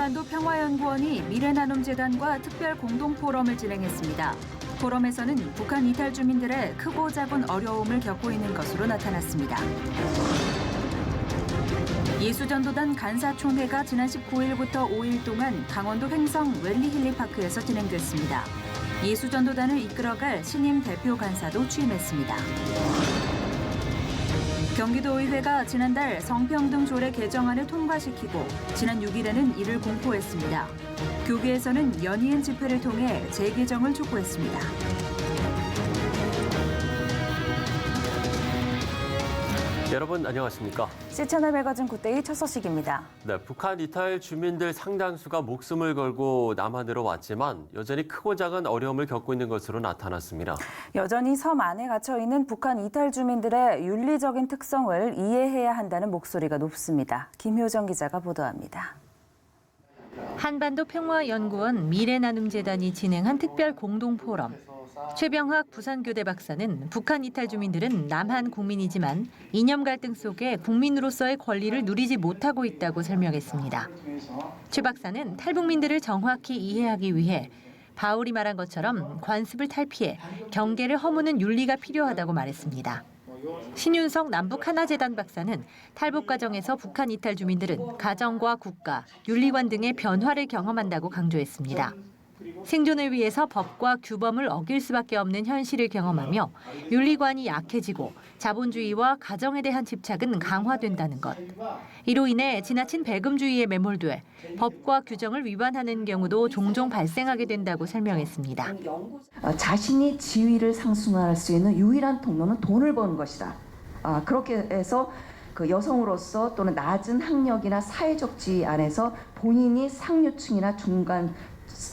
한반도 평화연구원이 미래나눔재단과 특별 공동포럼을 진행했습니다. 포럼에서는 북한 이탈 주민들의 크고 작은 어려움을 겪고 있는 것으로 나타났습니다. 예수전도단 간사총회가 지난 19일부터 5일 동안 강원도 횡성 웰리힐리파크에서 진행됐습니다. 예수전도단을 이끌어갈 신임 대표 간사도 취임했습니다. 경기도의회가 지난달 성평등 조례 개정안을 통과시키고 지난 6일에는 이를 공포했습니다. 교계에서는 연이은 집회를 통해 재개정을 촉구했습니다. 여러분 안녕하십니까? C채널 매거진 굿데이 첫 소식입니다. 네, 북한 이탈 주민들 상당수가 목숨을 걸고 남한으로 왔지만 여전히 크고 작은 어려움을 겪고 있는 것으로 나타났습니다. 여전히 섬 안에 갇혀 있는 북한 이탈 주민들의 윤리적인 특성을 이해해야 한다는 목소리가 높습니다. 김효정 기자가 보도합니다. 한반도 평화연구원 미래나눔재단이 진행한 특별 공동포럼. 최병학 부산교대 박사는 북한 이탈 주민들은 남한 국민이지만 이념 갈등 속에 국민으로서의 권리를 누리지 못하고 있다고 설명했습니다. 최 박사는 탈북민들을 정확히 이해하기 위해 바울이 말한 것처럼 관습을 탈피해 경계를 허무는 윤리가 필요하다고 말했습니다. 신윤석 남북하나재단 박사는 탈북 과정에서 북한 이탈 주민들은 가정과 국가, 윤리관 등의 변화를 경험한다고 강조했습니다. 생존을 위해서 법과 규범을 어길 수밖에 없는 현실을 경험하며 윤리관이 약해지고 자본주의와 가정에 대한 집착은 강화된다는 것. 이로 인해 지나친 배금주의에 매몰돼 법과 규정을 위반하는 경우도 종종 발생하게 된다고 설명했습니다. 자신이 지위를 상승할 수 있는 유일한 통로는 돈을 버는 것이다. 그렇게 해서 그 여성으로서 또는 낮은 학력이나 사회적 지위 안에서 본인이 상류층이나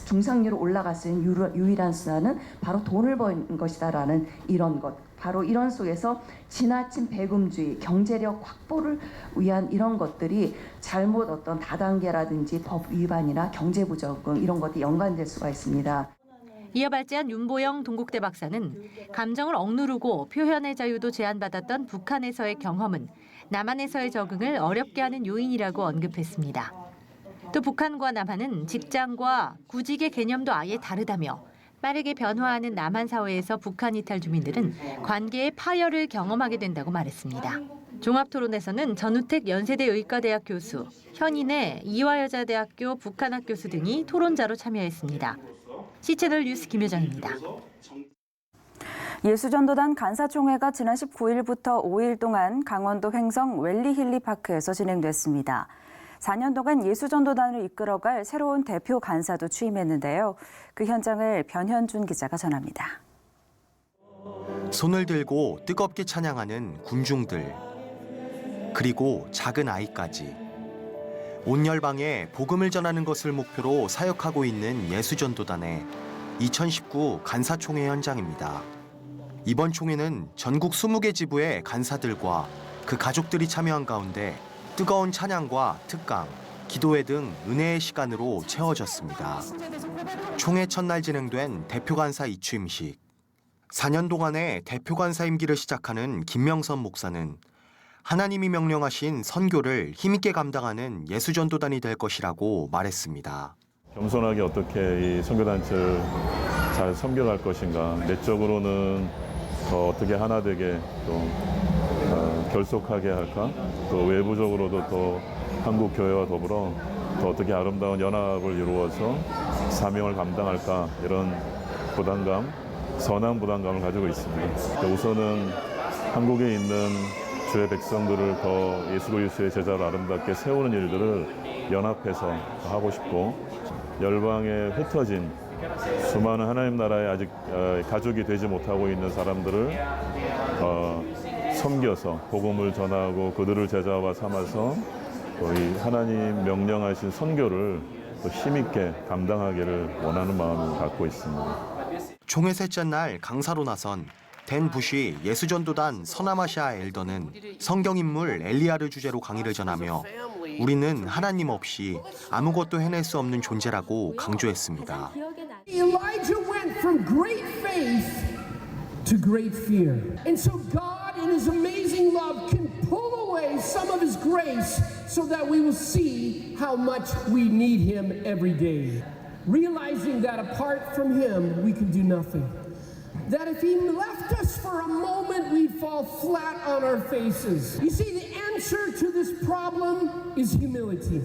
중상류로 올라갈 수 있는 유일한 수단은 바로 돈을 버는 것이다라는 이런 것. 바로 이런 속에서 지나친 배금주의, 경제력 확보를 위한 이런 것들이 잘못 어떤 다단계라든지 법 위반이나 경제부적응 이런 것들이 연관될 수가 있습니다. 이어 발제한 윤보영 동국대 박사는 감정을 억누르고 표현의 자유도 제한받았던 북한에서의 경험은 남한에서의 적응을 어렵게 하는 요인이라고 언급했습니다. 또 북한과 남한은 직장과 구직의 개념도 아예 다르다며 빠르게 변화하는 남한 사회에서 북한 이탈 주민들은 관계의 파열을 경험하게 된다고 말했습니다. 종합토론에서는 전우택 연세대 의과대학 교수, 현인의 이화여자대학교 북한학 교수 등이 토론자로 참여했습니다. C채널 뉴스 김효정입니다. 예수전도단 간사총회가 지난 19일부터 5일 동안 강원도 횡성 웰리힐리파크에서 진행됐습니다. 4년 동안 예수전도단을 이끌어갈 새로운 대표 간사도 취임했는데요. 그 현장을 변현준 기자가 전합니다. 손을 들고 뜨겁게 찬양하는 군중들, 그리고 작은 아이까지. 온 열방에 복음을 전하는 것을 목표로 사역하고 있는 예수전도단의 2019 간사총회 현장입니다. 이번 총회는 전국 20개 지부의 간사들과 그 가족들이 참여한 가운데 뜨거운 찬양과 특강, 기도회 등 은혜의 시간으로 채워졌습니다. 총회 첫날 진행된 대표간사 이취임식. 4년 동안의 대표간사 임기를 시작하는 김명선 목사는 하나님이 명령하신 선교를 힘있게 감당하는 예수전도단이 될 것이라고 말했습니다. 겸손하게 어떻게 이 선교단체를 잘 섬겨갈 것인가, 내적으로는 더 어떻게 하나 되게 또 결속하게 할까, 또 외부적으로도 더 한국 교회와 더불어 더 어떻게 아름다운 연합을 이루어서 사명을 감당할까, 이런 부담감, 선한 부담감을 가지고 있습니다. 우선은 한국에 있는 주의 백성들을 더 예수 그리스도의 제자로 아름답게 세우는 일들을 연합해서 하고 싶고, 열방에 흩어진 수많은 하나님 나라에 아직 가족이 되지 못하고 있는 사람들을 섬겨서 복음을 전하고 그들을 제자와 삼아서 이 하나님 명령하신 선교를 또 힘있게 감당하기를 원하는 마음을 갖고 있습니다. 총회 셋째 날 강사로 나선 댄 부시 예수전도단 서남아시아 엘더는 성경인물 엘리야를 주제로 강의를 전하며 우리는 하나님 없이 아무것도 해낼 수 없는 존재라고 강조했습니다. Elijah went from great faith to great fear. And so God in his amazing love can pull away some of his grace so that we will see how much we need him every day. Realizing that apart from him, we can do nothing. That if he left us for a moment, we'd fall flat on our faces. You see, the answer to this problem is humility.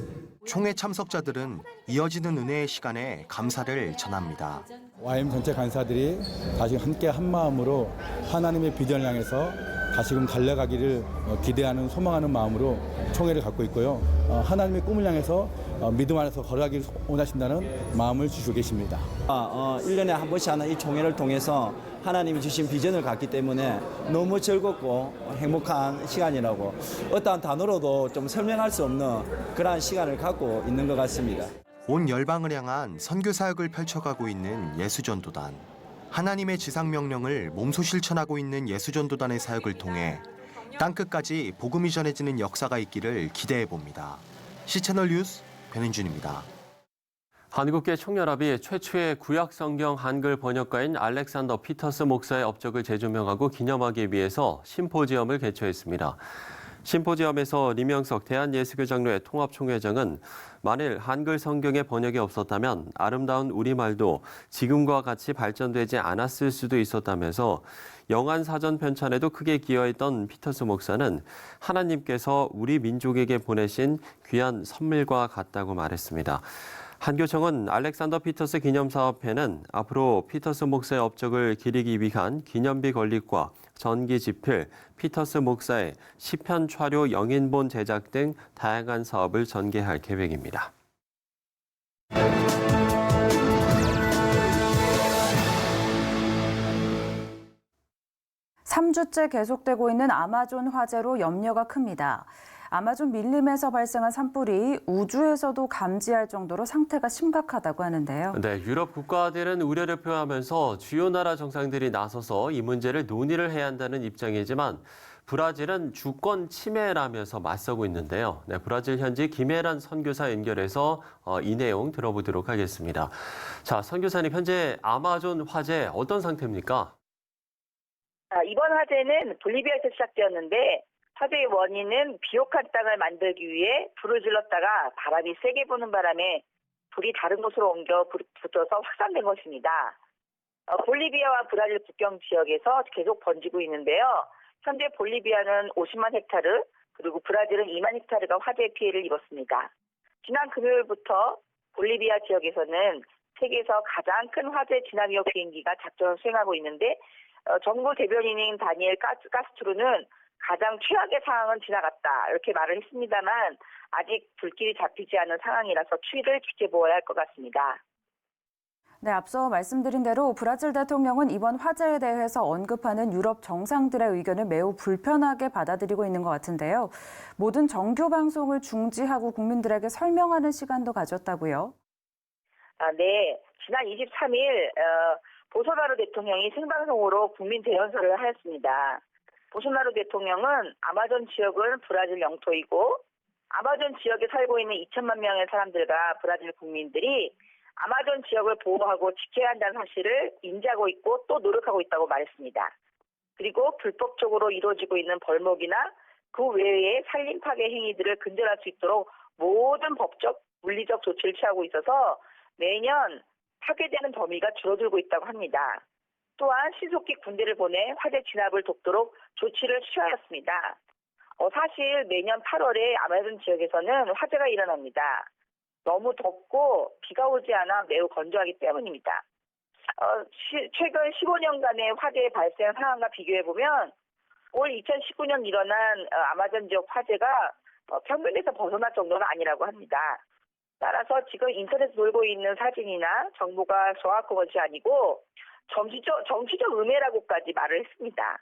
총회 참석자들은 이어지는 은혜의 시간에 감사를 전합니다. YM 전체 간사들이 다시 함께 한 마음으로 하나님의 비전을 향해서 다시금 달려가기를 기대하는 소망하는 마음으로 총회를 갖고 있고요. 하나님의 꿈을 향해서 믿음 안에서 걸어가기를 원하신다는 마음을 주시고 계십니다. 1년에 한 번씩 하는 이 총회를 통해서 하나님이 주신 비전을 갖기 때문에 너무 즐겁고 행복한 시간이라고 어떠한 단어로도 좀 설명할 수 없는 그러한 시간을 갖고 있는 것 같습니다. 온 열방을 향한 선교 사역을 펼쳐가고 있는 예수전도단. 하나님의 지상 명령을 몸소 실천하고 있는 예수전도단의 사역을 통해 땅끝까지 복음이 전해지는 역사가 있기를 기대해 봅니다. 시채널 뉴스 변인준입니다. 한국계 총연합이 최초의 구약 성경 한글 번역가인 알렉산더 피터스 목사의 업적을 재조명하고 기념하기 위해서 심포지엄을 개최했습니다. 심포지엄에서 리명석 대한예수교 장로회 통합총회장은 만일 한글 성경의 번역이 없었다면 아름다운 우리말도 지금과 같이 발전되지 않았을 수도 있었다면서 영한 사전 편찬에도 크게 기여했던 피터스 목사는 하나님께서 우리 민족에게 보내신 귀한 선물과 같다고 말했습니다. 한교총은 알렉산더 피터스 기념사업회는 앞으로 피터스 목사의 업적을 기리기 위한 기념비 건립과 전기 집필, 피터스 목사의 시편 차료 영인본 제작 등 다양한 사업을 전개할 계획입니다. 3주째 계속되고 있는 아마존 화재로 염려가 큽니다. 아마존 밀림에서 발생한 산불이 우주에서도 감지할 정도로 상태가 심각하다고 하는데요. 네, 유럽 국가들은 우려를 표하면서 주요 나라 정상들이 나서서 이 문제를 논의를 해야 한다는 입장이지만 브라질은 주권 침해라면서 맞서고 있는데요. 네, 브라질 현지 김혜란 선교사 연결해서 이 내용 들어보도록 하겠습니다. 자, 선교사님, 현재 아마존 화재 어떤 상태입니까? 이번 화재는 볼리비아에서 시작되었는데 화재의 원인은 비옥한 땅을 만들기 위해 불을 질렀다가 바람이 세게 부는 바람에 불이 다른 곳으로 옮겨 붙어서 확산된 것입니다. 볼리비아와 브라질 국경 지역에서 계속 번지고 있는데요. 현재 볼리비아는 50만 헥타르, 그리고 브라질은 2만 헥타르가 화재 피해를 입었습니다. 지난 금요일부터 볼리비아 지역에서는 세계에서 가장 큰 화재 진화 위협 비행기가 작전을 수행하고 있는데 정부 대변인인 다니엘 카스트로는 가장 최악의 상황은 지나갔다 이렇게 말을 했습니다만 아직 불길이 잡히지 않은 상황이라서 추이를 지켜보아야 할 것 같습니다. 네, 앞서 말씀드린 대로 브라질 대통령은 이번 화재에 대해서 언급하는 유럽 정상들의 의견을 매우 불편하게 받아들이고 있는 것 같은데요. 모든 정규 방송을 중지하고 국민들에게 설명하는 시간도 가졌다고요? 네, 지난 23일 보소나루 대통령이 생방송으로 국민 대연설을 하였습니다. 보소나루 대통령은 아마존 지역은 브라질 영토이고 아마존 지역에 살고 있는 2천만 명의 사람들과 브라질 국민들이 아마존 지역을 보호하고 지켜야 한다는 사실을 인지하고 있고 또 노력하고 있다고 말했습니다. 그리고 불법적으로 이루어지고 있는 벌목이나 그 외의 산림 파괴 행위들을 근절할 수 있도록 모든 법적, 물리적 조치를 취하고 있어서 매년 파괴되는 범위가 줄어들고 있다고 합니다. 또한 신속히 군대를 보내 화재 진압을 돕도록 조치를 취하였습니다. 사실 매년 8월에 아마존 지역에서는 화재가 일어납니다. 너무 덥고 비가 오지 않아 매우 건조하기 때문입니다. 최근 15년간의 화재 발생 상황과 비교해보면 올 2019년 일어난 아마존 지역 화재가 평균에서 벗어날 정도는 아니라고 합니다. 따라서 지금 인터넷에 돌고 있는 사진이나 정보가 정확한 것이 아니고 정치적 음해라고까지 말을 했습니다.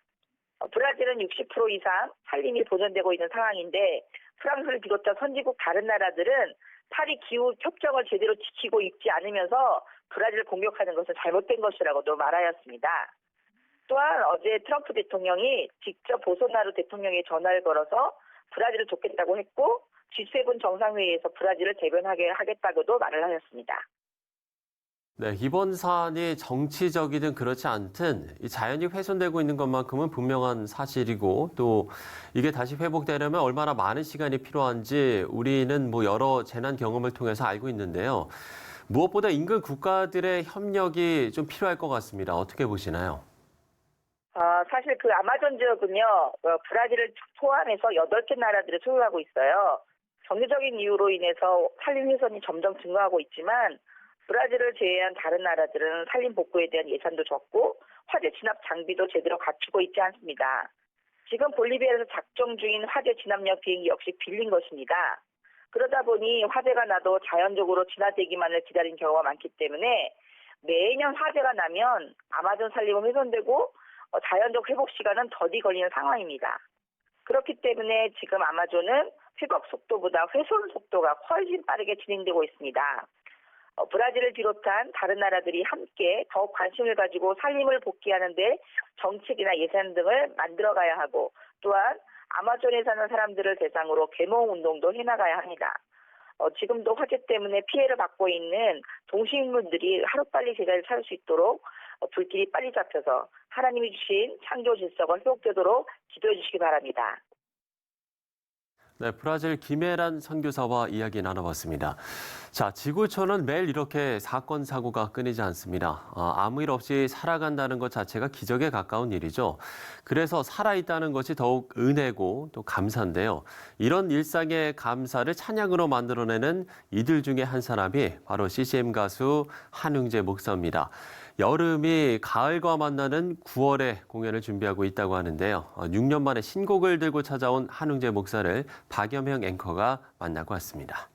브라질은 60% 이상 산림이 보존되고 있는 상황인데 프랑스를 비롯한 선진국 다른 나라들은 파리 기후 협정을 제대로 지키고 있지 않으면서 브라질을 공격하는 것은 잘못된 것이라고도 말하였습니다. 또한 어제 트럼프 대통령이 직접 보소나루 대통령에 전화를 걸어서 브라질을 돕겠다고 했고 G7 정상회의에서 브라질을 대변하게 하겠다고도 말을 하였습니다. 네, 이번 사안이 정치적이든 그렇지 않든 이 자연이 훼손되고 있는 것만큼은 분명한 사실이고 또 이게 다시 회복되려면 얼마나 많은 시간이 필요한지 우리는 여러 재난 경험을 통해서 알고 있는데요. 무엇보다 인근 국가들의 협력이 좀 필요할 것 같습니다. 어떻게 보시나요? 사실 그 아마존 지역은요, 브라질을 포함해서 8개 나라들이 소유하고 있어요. 정치적인 이유로 인해서 산림 훼손이 점점 증가하고 있지만 브라질을 제외한 다른 나라들은 산림 복구에 대한 예산도 적고 화재 진압 장비도 제대로 갖추고 있지 않습니다. 지금 볼리비아에서 작동 중인 화재 진압용 비행기 역시 빌린 것입니다. 그러다 보니 화재가 나도 자연적으로 진화되기만을 기다린 경우가 많기 때문에 매년 화재가 나면 아마존 산림은 훼손되고 자연적 회복 시간은 더디 걸리는 상황입니다. 그렇기 때문에 지금 아마존은 회복 속도보다 훼손 속도가 훨씬 빠르게 진행되고 있습니다. 브라질을 비롯한 다른 나라들이 함께 더욱 관심을 가지고 산림을 복귀하는 데 정책이나 예산 등을 만들어가야 하고 또한 아마존에 사는 사람들을 대상으로 계몽 운동도 해나가야 합니다. 지금도 화재 때문에 피해를 받고 있는 동식물들이 하루빨리 제자리를 찾을 수 있도록 불길이 빨리 잡혀서 하나님이 주신 창조 질서가 회복되도록 기도해 주시기 바랍니다. 네, 브라질 김혜란 선교사와 이야기 나눠봤습니다. 자, 지구촌은 매일 이렇게 사건, 사고가 끊이지 않습니다. 아무 일 없이 살아간다는 것 자체가 기적에 가까운 일이죠. 그래서 살아있다는 것이 더욱 은혜고 또 감사인데요. 이런 일상의 감사를 찬양으로 만들어내는 이들 중에 한 사람이 바로 CCM 가수 한웅재 목사입니다. 여름이 가을과 만나는 9월에 공연을 준비하고 있다고 하는데요. 6년 만에 신곡을 들고 찾아온 한웅재 목사를 박여명 앵커가 만나고 왔습니다.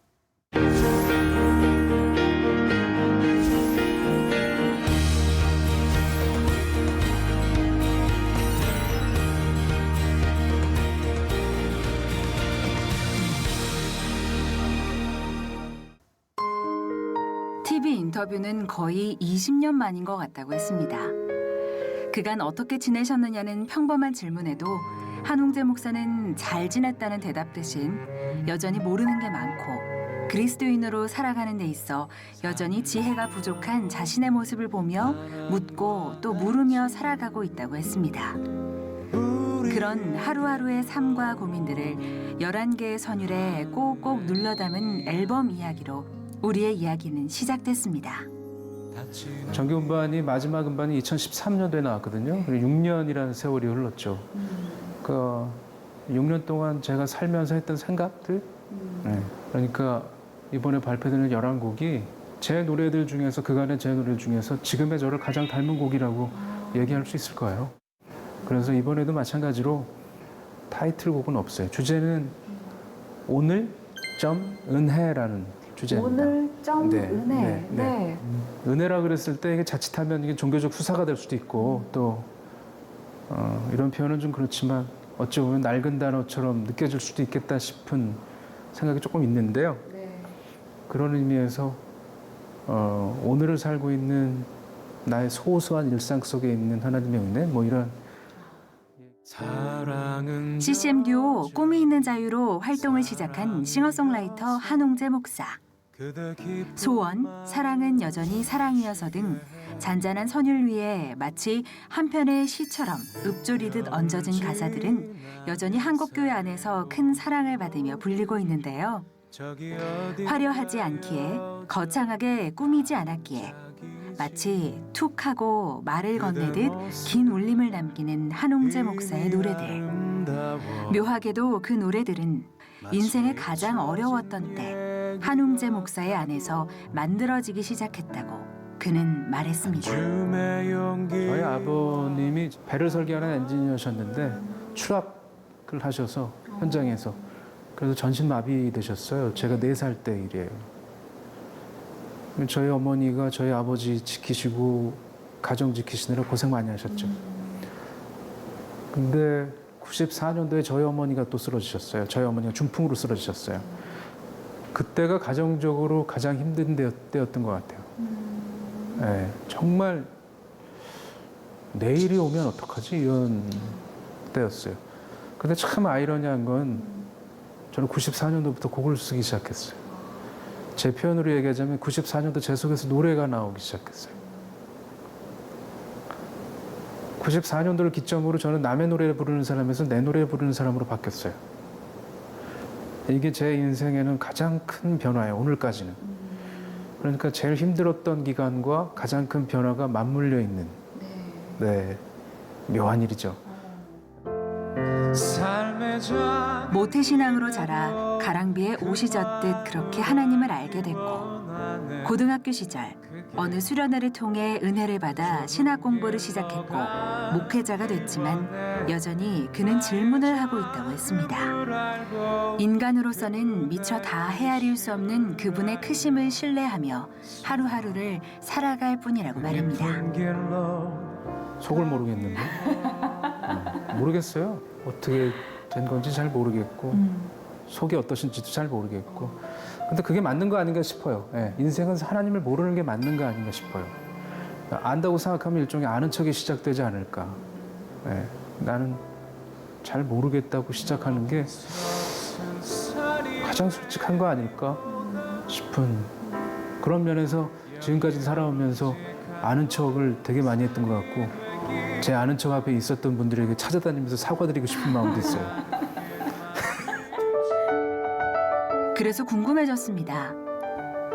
TV 인터뷰는 거의 20년 만인 것 같다고 했습니다. 그간 어떻게 지내셨느냐는 평범한 질문에도 한웅재 목사는 잘 지냈다는 대답 대신 여전히 모르는 게 많고 그리스도인으로 살아가는 데 있어 여전히 지혜가 부족한 자신의 모습을 보며 묻고 또 물으며 살아가고 있다고 했습니다. 그런 하루하루의 삶과 고민들을 11개의 선율에 꼭꼭 눌러 담은 앨범 이야기로 우리의 이야기는 시작됐습니다. 정규 음반이 마지막 음반이 2013년도에 나왔거든요. 6년이라는 세월이 흘렀죠. 그 6년 동안 제가 살면서 했던 생각들, 그러니까 이번에 발표되는 11곡이 제 노래들 중에서 그간의 제 노래들 중에서 지금의 저를 가장 닮은 곡이라고 얘기할 수 있을 거예요. 그래서 이번에도 마찬가지로 타이틀곡은 없어요. 주제는 오늘 은혜라는 주제입니다. 오늘 은혜. 네. 은혜라 그랬을 때 이게 자칫하면 이게 종교적 수사가 될 수도 있고 또 이런 표현은 좀 그렇지만 어찌 보면 낡은 단어처럼 느껴질 수도 있겠다 싶은 생각이 조금 있는데요. 그런 의미에서 오늘을 살고 있는 나의 소소한 일상 속에 있는 하나님의 은혜 이런 CCM 듀오 꿈이 있는 자유로 활동을 시작한 싱어송라이터 한웅재 목사. 소원, 사랑은 여전히 사랑이어서 등 잔잔한 선율 위에 마치 한 편의 시처럼 읊조리듯 얹어진 가사들은 여전히 한국교회 안에서 큰 사랑을 받으며 불리고 있는데요. 화려하지 않기에 거창하게 꾸미지 않았기에 마치 툭 하고 말을 건네듯 긴 울림을 남기는 한웅재 목사의 노래들. 묘하게도 그 노래들은 인생의 가장 어려웠던 때 한웅재 목사의 안에서 만들어지기 시작했다고 그는 말했습니다. 저희 아버님이 배를 설계하는 엔지니어셨는데 추락을 하셔서 현장에서 그래서 전신마비 되셨어요. 제가 4살 때 일이에요. 저희 어머니가 저희 아버지 지키시고 가정 지키시느라 고생 많이 하셨죠. 근데 94년도에 저희 어머니가 또 쓰러지셨어요. 저희 어머니가 중풍으로 쓰러지셨어요. 그때가 가정적으로 가장 힘든 때였던 것 같아요. 네, 정말 내일이 오면 어떡하지? 이런 때였어요. 근데 참 아이러니한 건 저는 94년도부터 곡을 쓰기 시작했어요. 제 표현으로 얘기하자면 94년도 제 속에서 노래가 나오기 시작했어요. 94년도를 기점으로 저는 남의 노래를 부르는 사람에서 내 노래를 부르는 사람으로 바뀌었어요. 이게 제 인생에는 가장 큰 변화예요, 오늘까지는. 그러니까 제일 힘들었던 기간과 가장 큰 변화가 맞물려 있는 네, 묘한 일이죠. 모태신앙으로 자라 가랑비에 옷이 젖듯 그렇게 하나님을 알게 됐고 고등학교 시절 어느 수련회를 통해 은혜를 받아 신학 공부를 시작했고 목회자가 됐지만 여전히 그는 질문을 하고 있다고 했습니다. 인간으로서는 미처 다 헤아릴 수 없는 그분의 크심을 신뢰하며 하루하루를 살아갈 뿐이라고 말합니다. 속을 모르겠는데 모르겠어요. 어떻게 된 건지 잘 모르겠고 속이 어떠신지도 잘 모르겠고 근데 그게 맞는 거 아닌가 싶어요. 예, 인생은 하나님을 모르는 게 맞는 거 아닌가 싶어요. 안다고 생각하면 일종의 아는 척이 시작되지 않을까. 예, 나는 잘 모르겠다고 시작하는 게 가장 솔직한 거 아닐까 싶은 그런 면에서 지금까지 살아오면서 아는 척을 되게 많이 했던 것 같고 제 아는 척 앞에 있었던 분들에게 찾아다니면서 사과드리고 싶은 마음도 있어요. 그래서 궁금해졌습니다.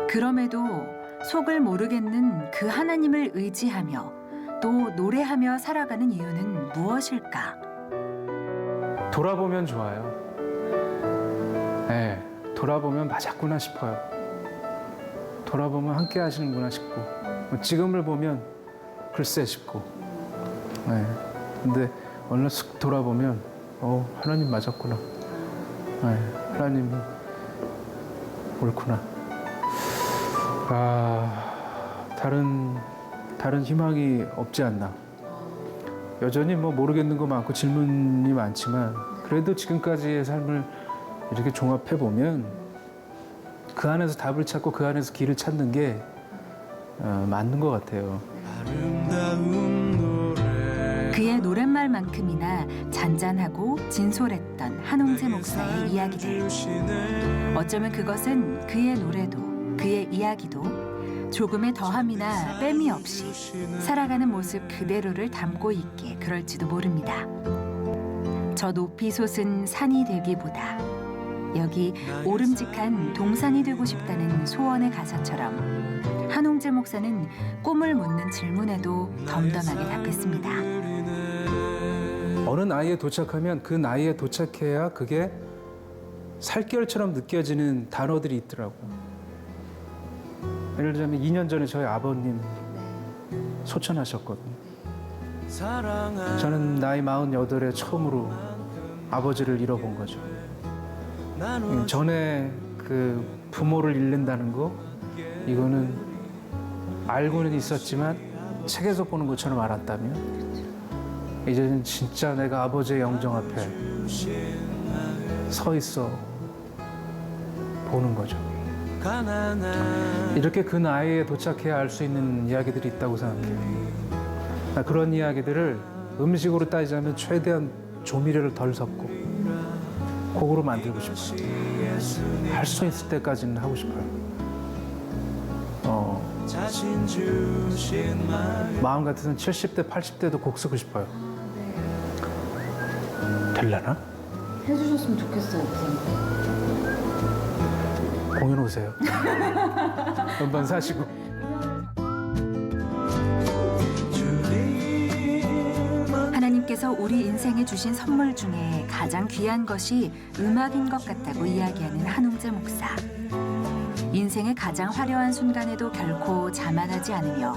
그럼에도 속을 모르겠는 그 하나님을 의지하며 또 노래하며 살아가는 이유는 무엇일까? 돌아보면 좋아요. 네, 돌아보면 맞았구나 싶어요. 돌아보면 함께 하시는구나 싶고 지금을 보면 글쎄 싶고 네, 근데 어느 날 쓱 돌아보면 하나님 맞았구나. 네, 하나님이 옳구나. 다른 희망이 없지 않나. 여전히 뭐 모르겠는 거 많고 질문이 많지만 그래도 지금까지의 삶을 이렇게 종합해 보면 그 안에서 답을 찾고 그 안에서 길을 찾는 게 맞는 것 같아요. 그의 노랫말만큼이나 잔잔하고 진솔했던 한홍재 목사의 이야기들. 어쩌면 그것은 그의 노래도 그의 이야기도 조금의 더함이나 뺨이 없이 살아가는 모습 그대로를 담고 있기에 그럴지도 모릅니다. 저 높이 솟은 산이 되기보다 여기 오름직한 동산이 되고 싶다는 소원의 가사처럼 한홍재 목사는 꿈을 묻는 질문에도 덤덤하게 답했습니다. 어느 나이에 도착하면 그 나이에 도착해야 그게 살결처럼 느껴지는 단어들이 있더라고. 예를 들자면 2년 전에 저희 아버님 소천하셨거든요. 저는 나이 48에 처음으로 아버지를 잃어본 거죠. 전에 그 부모를 잃는다는 거 이거는 알고는 있었지만 책에서 보는 것처럼 알았다면 이제는 진짜 내가 아버지의 영정 앞에 서 있어 보는 거죠. 이렇게 그 나이에 도착해야 알 수 있는 이야기들이 있다고 생각해요. 그런 이야기들을 음식으로 따지자면 최대한 조미료를 덜 섞고 곡으로 만들고 싶어요. 할 수 있을 때까지는 하고 싶어요. 마음 같아서는 70대, 80대도 곡 쓰고 싶어요. 될라나? 해주셨으면 좋겠어요, 공연 오세요. 음반 사시고. 하나님께서 우리 인생에 주신 선물 중에 가장 귀한 것이 음악인 것 같다고 이야기하는 한홍재 목사. 인생의 가장 화려한 순간에도 결코 자만하지 않으며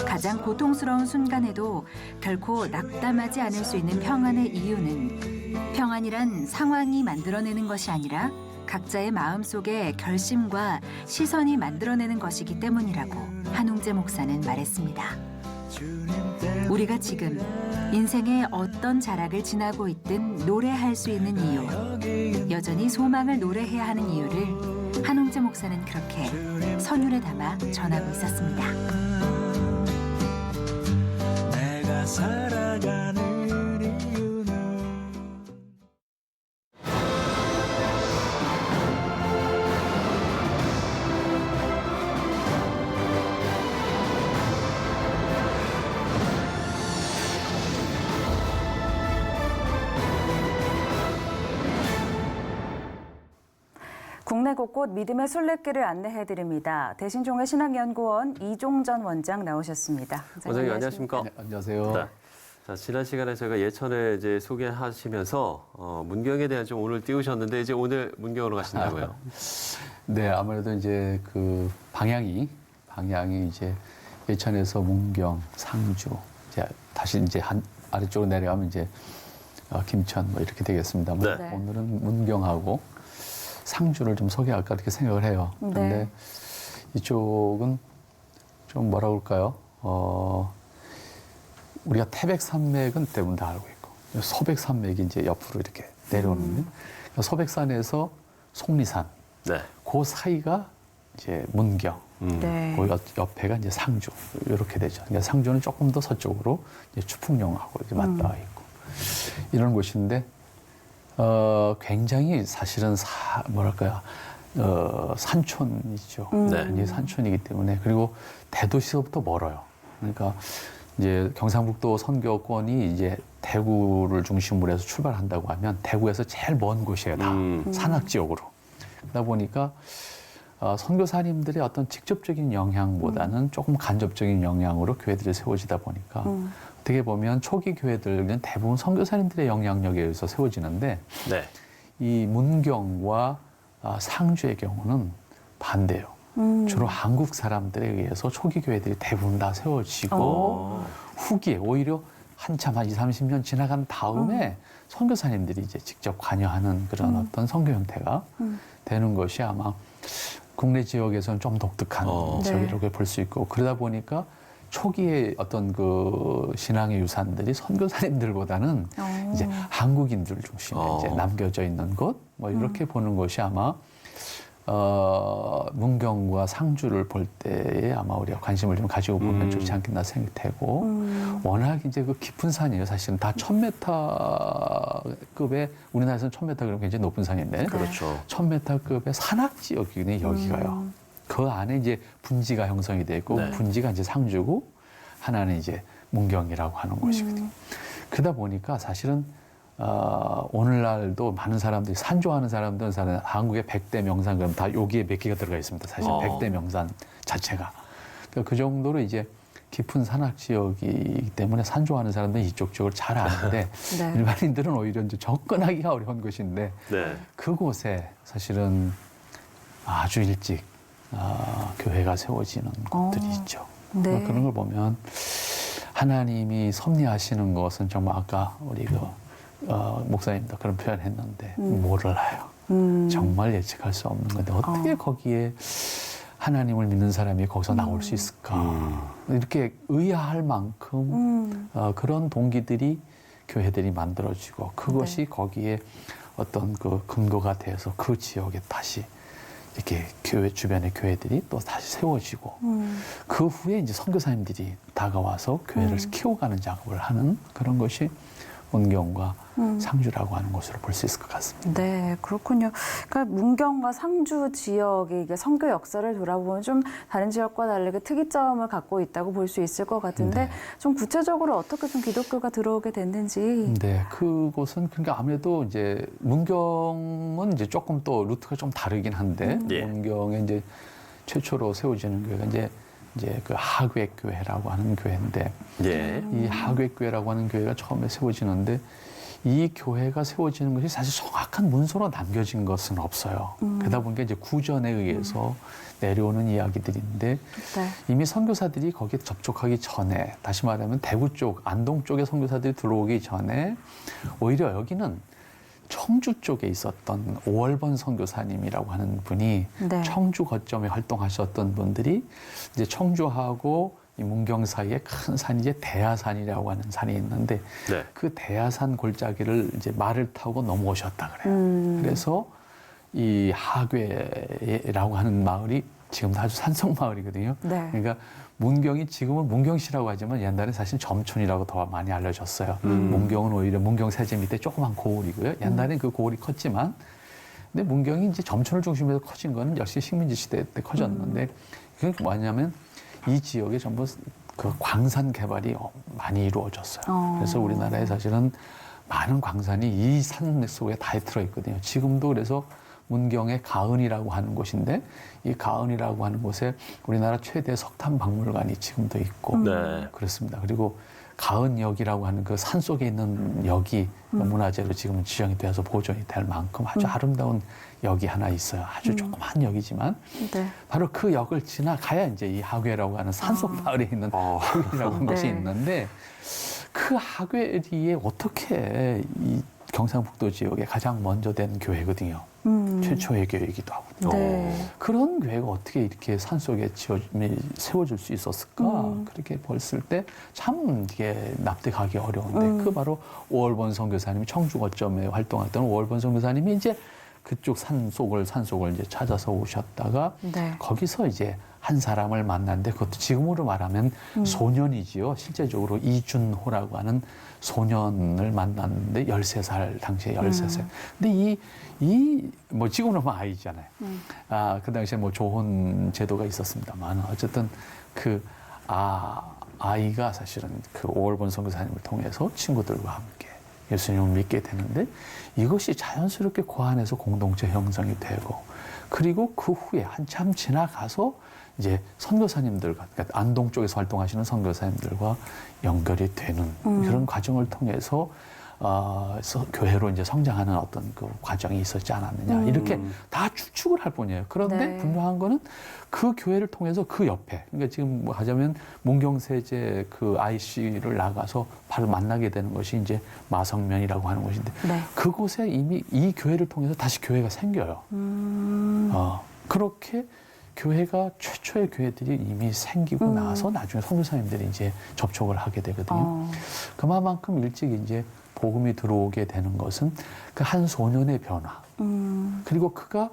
가장 고통스러운 순간에도 결코 낙담하지 않을 수 있는 평안의 이유는 평안이란 상황이 만들어내는 것이 아니라 각자의 마음속에 결심과 시선이 만들어내는 것이기 때문이라고 한홍재 목사는 말했습니다. 우리가 지금 인생의 어떤 자락을 지나고 있든 노래할 수 있는 이유, 여전히 소망을 노래해야 하는 이유를 한홍재 목사는 그렇게 선율에 담아 전하고 있었습니다. 내가 살아가는 이유는 국내 곳곳 믿음의 순례길을 안내해드립니다. 대신종의 신학연구원 이종전 원장 나오셨습니다. 원장님 안녕하십니까? 네, 안녕하세요. 네. 자, 지난 시간에 저희가 예천을 이제 소개하시면서 문경에 대한 좀 오늘 띄우셨는데 이제 오늘 문경으로 가신다고요? 네, 아무래도 이제 그 방향이 이제 예천에서 문경, 상주, 이제 다시 이제 아래쪽으로 내려가면 이제 김천 뭐 이렇게 되겠습니다만 네. 오늘은 문경하고 상주를 좀 소개할까 이렇게 생각을 해요. 그런데 이쪽은 좀 뭐라 그럴까요? 우리가 태백산맥은 대부분 다 알고 있고 소백산맥이 이제 옆으로 이렇게 내려오는 소백산에서 속리산 네. 그 사이가 이제 문경, 네. 그 옆에가 이제 상주 이렇게 되죠. 그러니까 상주는 조금 더 서쪽으로 이제 추풍령하고 이제 맞닿아 있고 이런 곳인데 굉장히 사실은 산촌이죠. 굉장히 산촌이기 때문에 그리고 대도시로부터 멀어요. 그러니까 이제 경상북도 선교권이 이제 대구를 중심으로 해서 출발한다고 하면 대구에서 제일 먼 곳이에요. 다 산악 지역으로. 그러다 보니까 선교사님들의 어떤 직접적인 영향보다는 조금 간접적인 영향으로 교회들이 세워지다 보니까 어떻게 보면 초기 교회들은 대부분 선교사님들의 영향력에 의해서 세워지는데 네. 이 문경과 상주의 경우는 반대예요. 주로 한국 사람들에 의해서 초기 교회들이 대부분 다 세워지고 후기에 오히려 한참 한 20, 30년 지나간 다음에 선교사님들이 이제 직접 관여하는 그런 어떤 선교 형태가 되는 것이 아마 국내 지역에서는 좀 독특한 지역이라고 볼 수 있고 그러다 보니까 초기에 어떤 그 신앙의 유산들이 선교사님들보다는 이제 한국인들 중심에 이제 남겨져 있는 것 뭐 이렇게 보는 것이 아마 문경과 상주를 볼 때에 아마 우리가 관심을 좀 가지고 보면 좋지 않겠나 생각되고 워낙 이제 그 깊은 산이에요. 사실은 다 1000m급의 우리나라에서는 1000m 그러면 굉장히 높은 산인데 그렇죠. 1000m급의 산악 지역이거든요. 여기가요. 그 안에 이제 분지가 형성이 돼 있고 분지가 이제 상주고 하나는 이제 문경이라고 하는 곳이거든요. 그러다 보니까 사실은 오늘날도 많은 사람들이 산 좋아하는 사람들은 한국의 100대 명산 그럼 다 여기에 몇 개가 들어가 있습니다. 사실 100대 명산 자체가. 그러니까 그 정도로 이제 깊은 산악 지역이기 때문에 산 좋아하는 사람들은 이쪽 지역을 잘 아는데 일반인들은 오히려 이제 접근하기가 어려운 곳인데 그곳에 사실은 아주 일찍 교회가 세워지는 곳들이 있죠. 그러니까 그런 걸 보면 하나님이 섭리하시는 것은 정말 아까 우리 목사님도 그런 표현했는데 몰라요. 정말 예측할 수 없는 건데 어떻게 거기에 하나님을 믿는 사람이 거기서 나올 수 있을까? 이렇게 의아할 만큼 그런 동기들이 교회들이 만들어지고 그것이 거기에 어떤 그 근거가 돼서 그 지역에 다시 이렇게 교회 주변의 교회들이 또 다시 세워지고 그 후에 이제 선교사님들이 다가와서 교회를 키워가는 작업을 하는 그런 것이 문경과 상주라고 하는 곳으로 볼 수 있을 것 같습니다. 네, 그렇군요. 그러니까 문경과 상주 지역의 이게 선교 역사를 돌아보면 좀 다른 지역과 다르게 특이점을 갖고 있다고 볼 수 있을 것 같은데 좀 구체적으로 어떻게 좀 기독교가 들어오게 됐는지. 네, 그곳은 그러니까 아무래도 이제 문경은 이제 조금 또 루트가 좀 다르긴 한데 문경에 이제 최초로 세워지는 교회가 이제 그 하괴교회라고 하는 교회인데 이 하괴교회라고 하는 교회가 처음에 세워지는데 이 교회가 세워지는 것이 사실 정확한 문서로 남겨진 것은 없어요. 그러다 보니까 이제 구전에 의해서 내려오는 이야기들인데 이미 선교사들이 거기에 접촉하기 전에 다시 말하면 대구 쪽, 안동 쪽에 선교사들이 들어오기 전에 오히려 여기는 청주 쪽에 있었던 오월번 선교사님이라고 하는 분이 청주 거점에 활동하셨던 분들이 이제 청주하고 이 문경 사이에 큰 산이 이제 대야산이라고 하는 산이 있는데 그 대야산 골짜기를 이제 말을 타고 넘어오셨다 그래요. 그래서 이 하괴라고 하는 마을이 지금도 아주 산속 마을이거든요. 그러니까 문경이 지금은 문경시라고 하지만 옛날에 사실 점촌이라고 더 많이 알려졌어요. 문경은 오히려 문경 세제 밑에 조그만 고을이고요. 옛날엔 그 고을이 컸지만 근데 문경이 이제 점촌을 중심으로 커진 거는 역시 식민지 시대 때 커졌는데 그게 뭐냐면 이 지역에 전부 그 광산 개발이 많이 이루어졌어요. 그래서 우리나라에 사실은 많은 광산이 이 산 속에 다 들어 있거든요. 지금도 그래서 문경의 가은이라고 하는 곳인데 이 가은이라고 하는 곳에 우리나라 최대 석탄 박물관이 지금도 있고 네. 그렇습니다. 그리고 가은역이라고 하는 그 산 속에 있는 역이 문화재로 지금 지정이 되어서 보존이 될 만큼 아주 아름다운 역이 하나 있어요. 아주 조그만 역이지만 네. 바로 그 역을 지나가야 이제 이 하괴라고 하는 산속 마을에 있는 하괴리라고 하는 곳이 있는데 그 하괴리에 어떻게 이 경상북도 지역에 가장 먼저 된 교회거든요. 최초의 교회이기도 하고. 네. 그런 교회가 어떻게 이렇게 산속에 세워질 수 있었을까? 그렇게 봤을 때 참 이게 납득하기 어려운데 그 바로 오월본 선교사님이 청주 거점에 활동했던 오월본 선교사님이 이제 그쪽 산속을 이제 찾아서 오셨다가 네. 거기서 이제 한 사람을 만났는데 그것도 지금으로 말하면 소년이지요. 실제적으로 이준호라고 하는 소년을 만났는데 13살, 당시에 13살. 근데 뭐 지금은 뭐 아이잖아요. 그 당시에 뭐 좋은 제도가 있었습니다만 어쨌든 아이가 사실은 그 오월본 선교사님을 통해서 친구들과 함께 예수님을 믿게 되는데 이것이 자연스럽게 그 안에서 공동체 형성이 되고 그리고 그 후에 한참 지나가서 이제 선교사님들과 그러니까 안동 쪽에서 활동하시는 선교사님들과 연결이 되는 그런 과정을 통해서 교회로 이제 성장하는 어떤 그 과정이 있었지 않았느냐 이렇게 다 추측을 할 뿐이에요. 그런데 네. 분명한 거는 그 교회를 통해서 그 옆에 그러니까 지금 뭐 하자면 문경세제 그 IC를 나가서 바로 만나게 되는 것이 이제 마성면이라고 하는 곳인데 네. 그곳에 이미 이 교회를 통해서 다시 교회가 생겨요. 그렇게 교회가 최초의 교회들이 이미 생기고 나서 나중에 선교사님들이 이제 접촉을 하게 되거든요. 그만큼 일찍 이제 복음이 들어오게 되는 것은 그 한 소년의 변화. 그리고 그가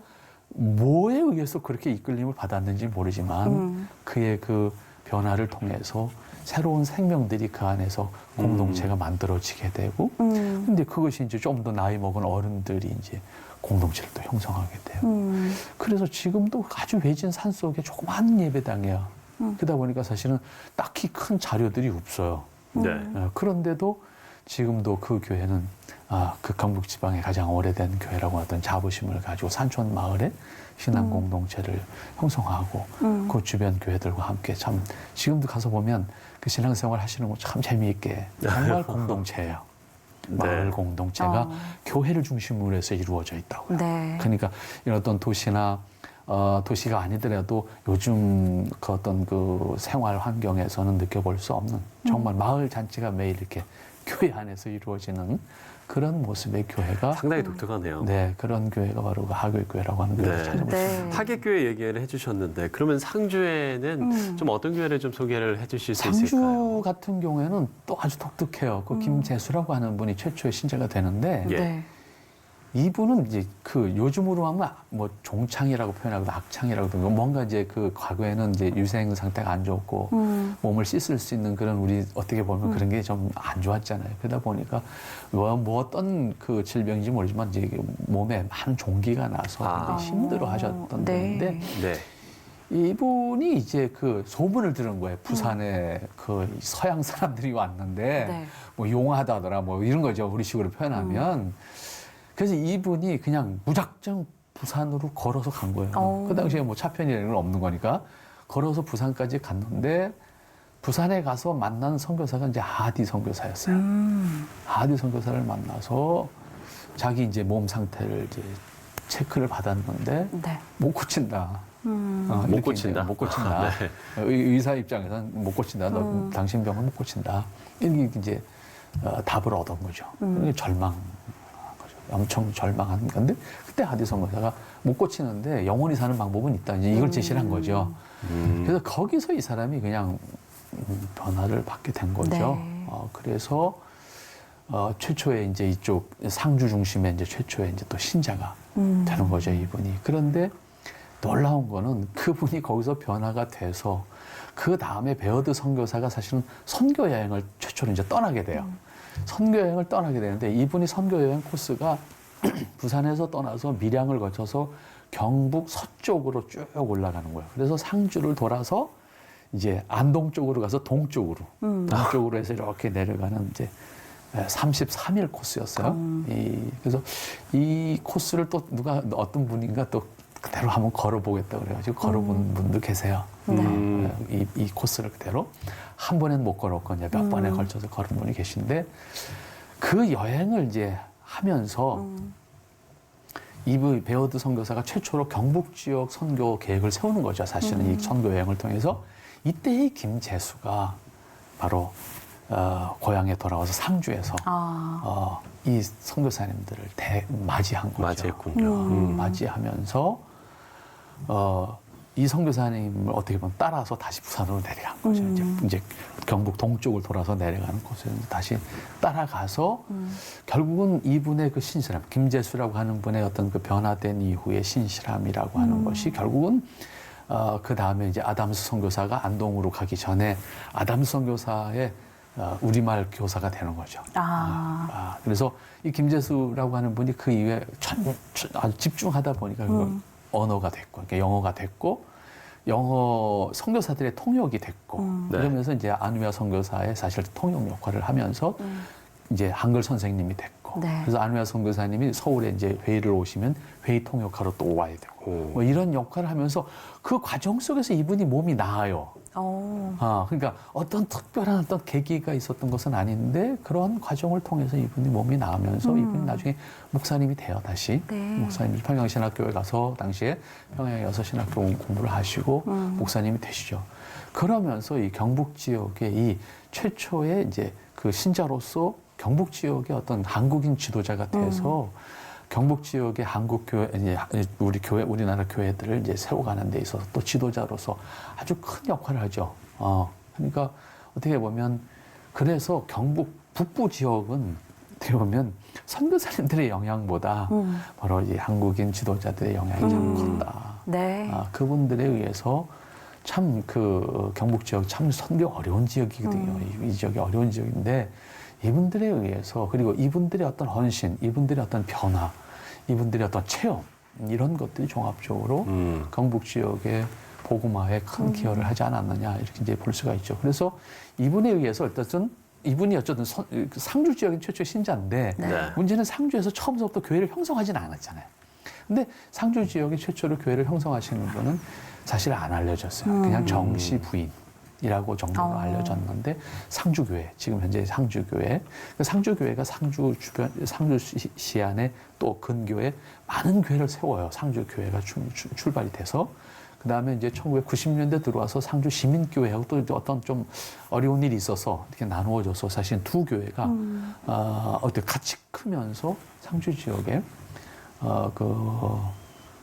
뭐에 의해서 그렇게 이끌림을 받았는지 모르지만 그의 그 변화를 통해서 새로운 생명들이 그 안에서 공동체가 만들어지게 되고 근데 그것이 이제 좀 더 나이 먹은 어른들이 이제 공동체를 또 형성하게 돼요. 그래서 지금도 아주 외진 산 속에 조그만 예배당이야. 그러다 보니까 사실은 딱히 큰 자료들이 없어요. 네. 그런데도 지금도 그 교회는 그 경북 지방의 가장 오래된 교회라고 하던 자부심을 가지고 산촌 마을에 신앙 공동체를 형성하고 그 주변 교회들과 함께 참 지금도 가서 보면 그 신앙생활 하시는 거 참 재미있게 정말 공동체예요. 마을 공동체가 교회를 중심으로 해서 이루어져 있다고요. 네. 그러니까 이런 어떤 도시나 도시가 아니더라도 요즘 그 어떤 그 생활 환경에서는 느껴볼 수 없는 정말 마을 잔치가 매일 이렇게 교회 안에서 이루어지는 그런 모습의 교회가 상당히 독특하네요. 네, 그런 교회가 바로 그 하교교회라고 하는 교회를 찾아볼 수 있습니다. 하계교회 얘기를 해주셨는데 그러면 상주에는 좀 어떤 교회를 좀 소개를 해주실 수 상주 있을까요? 같은 경우에는 또 아주 독특해요. 그 김재수라고 하는 분이 최초의 신자가 되는데 예. 이분은 이제 그 요즘으로 하면 뭐 종창이라고 표현하고 악창이라고 하고 뭔가 이제 그 과거에는 이제 유생 상태가 안 좋고 몸을 씻을 수 있는 그런 우리 어떻게 보면 그런 게 좀 안 좋았잖아요. 그러다 보니까 뭐 어떤 그 질병인지 모르지만 이제 몸에 많은 종기가 나서 굉장히 힘들어 하셨던 분인데 네. 이분이 이제 그 소문을 들은 거예요. 부산에 그 서양 사람들이 왔는데 뭐 용하다더라 뭐 이런 거죠. 우리식으로 표현하면. 그래서 이분이 그냥 무작정 부산으로 걸어서 간 거예요. 그 당시에 뭐 차편이라는 건 없는 거니까 걸어서 부산까지 갔는데 부산에 가서 만난 선교사가 이제 하디 선교사였어요. 하디 선교사를 만나서 자기 이제 몸 상태를 이제 체크를 받았는데 못 고친다. 못 고친다. 못 고친다. 의사 입장에서는 못 고친다. 너 당신 병은 못 고친다. 이렇게 이제 답을 얻은 거죠. 절망. 엄청 절망한 건데 그때 하디 선교사가 못 고치는데 영원히 사는 방법은 있다. 이제 이걸 제시를 한 거죠. 그래서 거기서 이 사람이 그냥 변화를 받게 된 거죠. 그래서 최초의 이제 이쪽 상주 중심의 이제 최초의 이제 또 신자가 되는 거죠, 이분이. 그런데 놀라운 거는 그분이 거기서 변화가 돼서 그 다음에 베어드 선교사가 사실은 선교 여행을 최초로 이제 떠나게 돼요. 선교 여행을 떠나게 되는데 이분이 선교 여행 코스가 부산에서 떠나서 밀양을 거쳐서 경북 서쪽으로 쭉 올라가는 거예요. 그래서 상주를 돌아서 이제 안동 쪽으로 가서 동쪽으로 해서 이렇게 내려가는 이제 33일 코스였어요. 그래서 이 코스를 또 누가 어떤 분인가 또 그대로 한번 걸어보겠다 그래가지고 걸어본 분도 계세요. 이 코스를 그대로 한 번엔 못 걸었고 이제 몇 번에 걸쳐서 걸은 분이 계신데 그 여행을 이제 하면서 이브 베어드 선교사가 최초로 경북 지역 선교 계획을 세우는 거죠. 사실은 이 선교 여행을 통해서 이때의 김재수가 바로 고향에 돌아와서 상주에서 이 선교사님들을 맞이한 거죠. 맞이했군요. 맞이하면서 이 선교사님을 어떻게 보면 따라서 다시 부산으로 내려간 거죠. 이제 경북 동쪽을 돌아서 내려가는 곳에서 다시 따라가서 결국은 이분의 그 신실함, 김재수라고 하는 분의 어떤 그 변화된 이후의 신실함이라고 하는 것이 결국은 그 다음에 이제 아담스 선교사가 안동으로 가기 전에 아담스 선교사의 우리말 교사가 되는 거죠. 그래서 이 김재수라고 하는 분이 그 이후에 아주 집중하다 보니까 언어가 됐고, 그러니까 영어가 됐고, 영어 선교사들의 통역이 됐고, 그러면서 이제 안우야 선교사의 사실 통역 역할을 하면서 이제 한글 선생님이 됐고, 그래서 안우야 선교사님이 서울에 이제 회의를 오시면 회의 통역하러 또 와야 되고, 뭐 이런 역할을 하면서 그 과정 속에서 이분이 몸이 나아요. 그러니까 어떤 특별한 어떤 계기가 있었던 것은 아닌데 그런 과정을 통해서 이분이 몸이 나으면서 이분이 나중에 목사님이 돼요, 다시. 목사님이 평양신학교에 가서 당시에 평양 여섯신학교 공부를 하시고 목사님이 되시죠. 그러면서 이 경북 지역의 이 최초의 이제 그 신자로서 경북 지역의 어떤 한국인 지도자가 돼서 경북 지역의 한국 교회, 우리나라 교회들을 이제 세워가는 데 있어서 또 지도자로서 아주 큰 역할을 하죠. 그러니까 어떻게 보면 그래서 경북 북부 지역은 어떻게 보면 선교사님들의 영향보다 바로 이 한국인 지도자들의 영향이 참 컸다. 그분들에 의해서 참 그 경북 지역 참 선교 어려운 지역이거든요. 이 지역이 어려운 지역인데 이분들에 의해서 그리고 이분들의 어떤 헌신, 이분들의 어떤 변화, 이분들의 어떤 체험 이런 것들이 종합적으로 경북 지역의 복음화에 큰 기여를 하지 않았느냐 이렇게 이제 볼 수가 있죠. 그래서 이분에 의해서 이분이 어쨌든 상주 지역인 최초의 신자인데 문제는 상주에서 처음부터 교회를 형성하지는 않았잖아요. 근데 상주 지역의 최초로 교회를 형성하시는 분은 사실 안 알려졌어요. 그냥 정씨 부인이라고 정도로 알려졌는데 상주교회, 지금 현재 상주교회, 상주교회가 상주 주변, 상주시 안에 또 근교에 많은 교회를 세워요. 상주교회가 출발이 돼서. 그 다음에 이제 1990년대 들어와서 상주 시민교회하고 또 어떤 좀 어려운 일이 있어서 이렇게 나누어져서 사실 두 교회가 어떻게 같이 크면서 상주 지역에